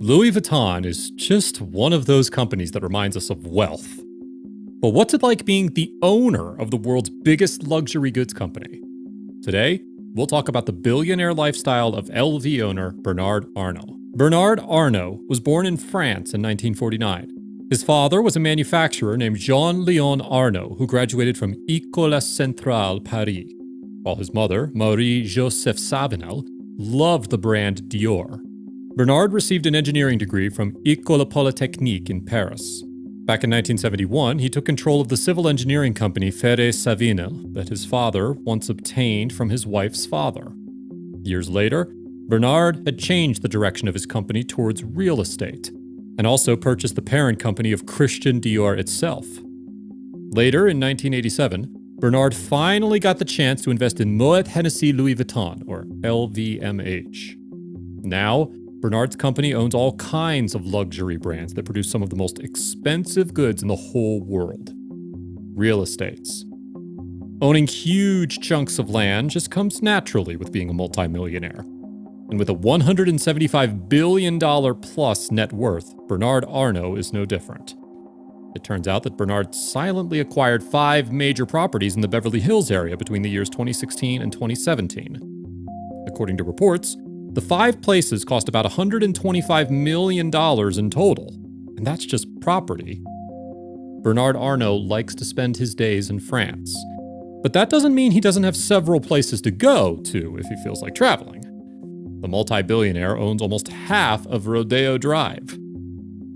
Louis Vuitton is just one of those companies that reminds us of wealth. But what's it like being the owner of the world's biggest luxury goods company? Today, we'll talk about the billionaire lifestyle of LV owner Bernard Arnault. Bernard Arnault was born in France in 1949. His father was a manufacturer named Jean Étienne Arnault, who graduated from École Centrale Paris, while his mother, Marie-Joseph Savinel, loved the brand Dior. Bernard received an engineering degree from École Polytechnique in Paris. Back in 1971, he took control of the civil engineering company Ferré-Savinel that his father once obtained from his wife's father. Years later, Bernard had changed the direction of his company towards real estate, and also purchased the parent company of Christian Dior itself. Later, in 1987, Bernard finally got the chance to invest in Moët Hennessy Louis Vuitton, or LVMH. Now, Bernard's company owns all kinds of luxury brands that produce some of the most expensive goods in the whole world. Real estates. Owning huge chunks of land just comes naturally with being a multimillionaire. And with a $175 billion plus net worth, Bernard Arnault is no different. It turns out that Bernard silently acquired 5 major properties in the Beverly Hills area between the years 2016 and 2017. According to reports, the 5 places cost about $125 million in total, and that's just property. Bernard Arnault likes to spend his days in France, but that doesn't mean he doesn't have several places to go to if he feels like traveling. The multi-billionaire owns almost half of Rodeo Drive.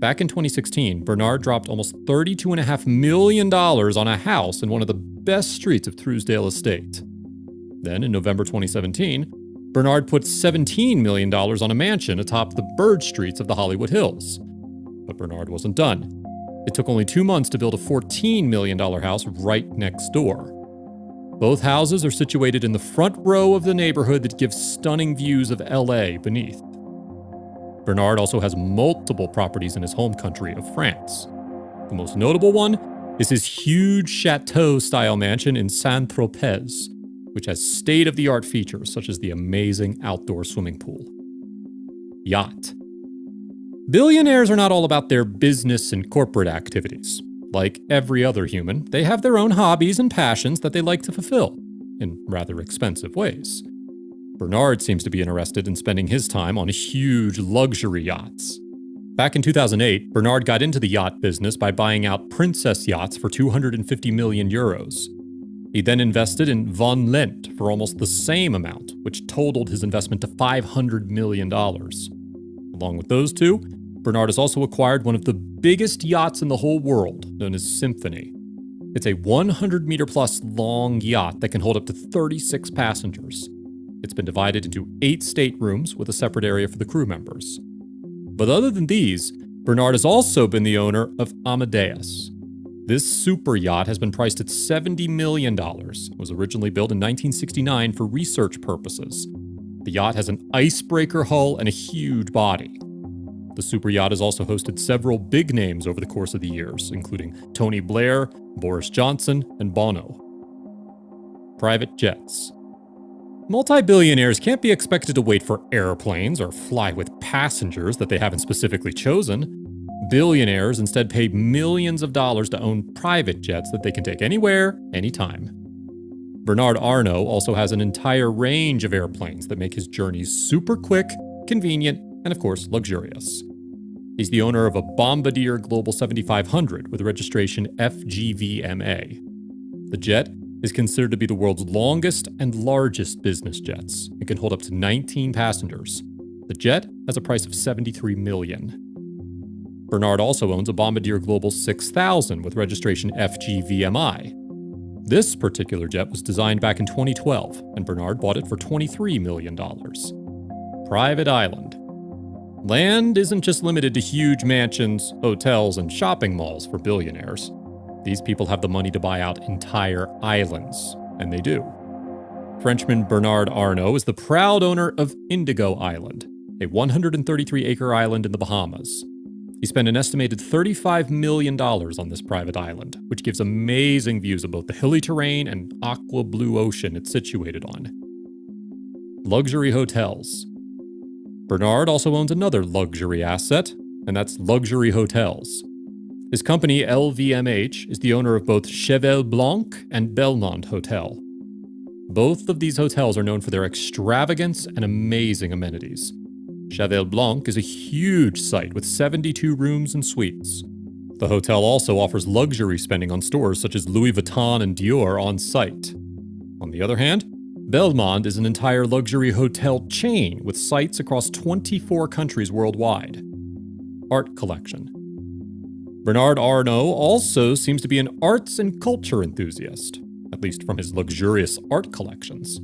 Back in 2016, Bernard dropped almost $32.5 million on a house in one of the best streets of Truesdale Estate. Then, in November 2017, Bernard put $17 million on a mansion atop the Bird Streets of the Hollywood Hills. But Bernard wasn't done. It took only 2 months to build a $14 million house right next door. Both houses are situated in the front row of the neighborhood that gives stunning views of LA beneath. Bernard also has multiple properties in his home country of France. The most notable one is his huge chateau-style mansion in Saint-Tropez, which has state-of-the-art features such as the amazing outdoor swimming pool. Yacht. Billionaires are not all about their business and corporate activities. Like every other human, they have their own hobbies and passions that they like to fulfill, in rather expensive ways. Bernard seems to be interested in spending his time on huge luxury yachts. Back in 2008, Bernard got into the yacht business by buying out Princess yachts for 250 million euros. He then invested in Von Lent for almost the same amount, which totaled his investment to $500 million. Along with those two, Bernard has also acquired one of the biggest yachts in the whole world, known as Symphony. It's a 100-meter-plus long yacht that can hold up to 36 passengers. It's been divided into 8 staterooms with a separate area for the crew members. But other than these, Bernard has also been the owner of Amadeus. This super yacht has been priced at $70 million. It was originally built in 1969 for research purposes. The yacht has an icebreaker hull and a huge body. The super yacht has also hosted several big names over the course of the years, including Tony Blair, Boris Johnson, and Bono. Private jets. Multi-billionaires can't be expected to wait for airplanes or fly with passengers that they haven't specifically chosen. Billionaires instead pay millions of dollars to own private jets that they can take anywhere, anytime. Bernard Arnault also has an entire range of airplanes that make his journeys super quick, convenient, and of course, luxurious. He's the owner of a Bombardier Global 7500 with registration FGVMA. The jet is considered to be the world's longest and largest business jets. It can hold up to 19 passengers. The jet has a price of $73 million. Bernard also owns a Bombardier Global 6000 with registration FGVMI. This particular jet was designed back in 2012, and Bernard bought it for $23 million. Private island. Land isn't just limited to huge mansions, hotels, and shopping malls for billionaires. These people have the money to buy out entire islands, and they do. Frenchman Bernard Arnault is the proud owner of Indigo Island, a 133-acre island in the Bahamas. He spent an estimated $35 million on this private island, which gives amazing views of both the hilly terrain and aqua blue ocean it's situated on. Luxury hotels. Bernard also owns another luxury asset, and that's luxury hotels. His company, LVMH, is the owner of both Cheval Blanc and Belmond Hotel. Both of these hotels are known for their extravagance and amazing amenities. Cheval Blanc is a huge site with 72 rooms and suites. The hotel also offers luxury spending on stores such as Louis Vuitton and Dior on site. On the other hand, Belmond is an entire luxury hotel chain with sites across 24 countries worldwide. Art collection. Bernard Arnault also seems to be an arts and culture enthusiast, at least from his luxurious art collections.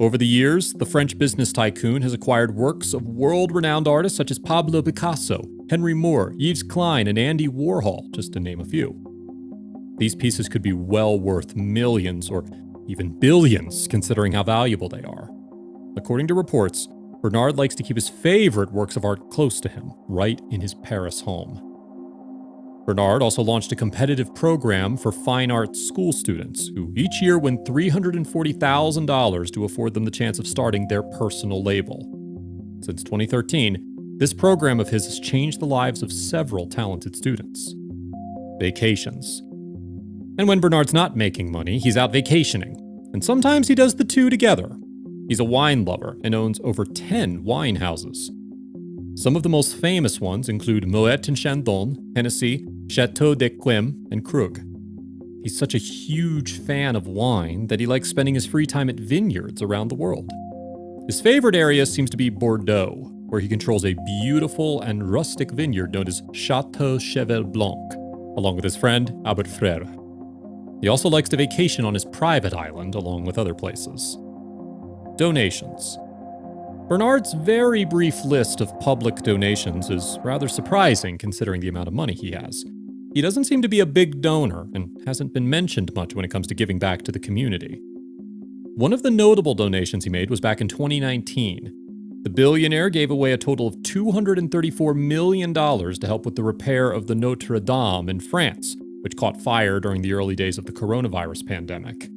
Over the years, the French business tycoon has acquired works of world-renowned artists such as Pablo Picasso, Henry Moore, Yves Klein, and Andy Warhol, just to name a few. These pieces could be well worth millions or even billions, considering how valuable they are. According to reports, Bernard likes to keep his favorite works of art close to him, right in his Paris home. Bernard also launched a competitive program for fine arts school students, who each year win $340,000 to afford them the chance of starting their personal label. Since 2013, this program of his has changed the lives of several talented students. Vacations. And when Bernard's not making money, he's out vacationing. And sometimes he does the two together. He's a wine lover and owns over 10 wine houses. Some of the most famous ones include Moët and Chandon, Hennessy, Chateau de Quim, and Krug. He's such a huge fan of wine that he likes spending his free time at vineyards around the world. His favorite area seems to be Bordeaux, where he controls a beautiful and rustic vineyard known as Chateau Cheval Blanc, along with his friend Albert Frère. He also likes to vacation on his private island, along with other places. Donations. Bernard's very brief list of public donations is rather surprising considering the amount of money he has. He doesn't seem to be a big donor and hasn't been mentioned much when it comes to giving back to the community. One of the notable donations he made was back in 2019. The billionaire gave away a total of $234 million to help with the repair of the Notre Dame in France, which caught fire during the early days of the coronavirus pandemic.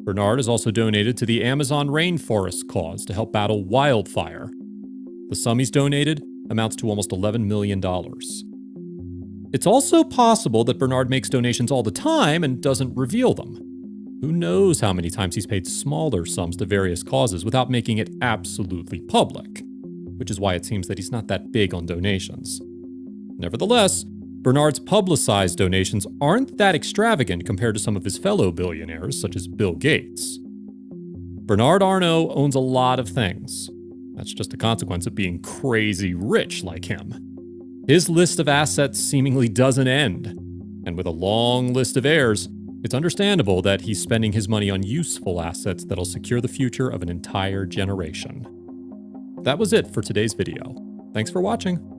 Bernard has also donated to the Amazon rainforest cause to help battle wildfire. The sum he's donated amounts to almost $11 million. It's also possible that Bernard makes donations all the time and doesn't reveal them. Who knows how many times he's paid smaller sums to various causes without making it absolutely public, which is why it seems that he's not that big on donations. Nevertheless, Bernard's publicized donations aren't that extravagant compared to some of his fellow billionaires, such as Bill Gates. Bernard Arnault owns a lot of things. That's just a consequence of being crazy rich like him. His list of assets seemingly doesn't end, and with a long list of heirs, it's understandable that he's spending his money on useful assets that'll secure the future of an entire generation. That was it for today's video. Thanks for watching.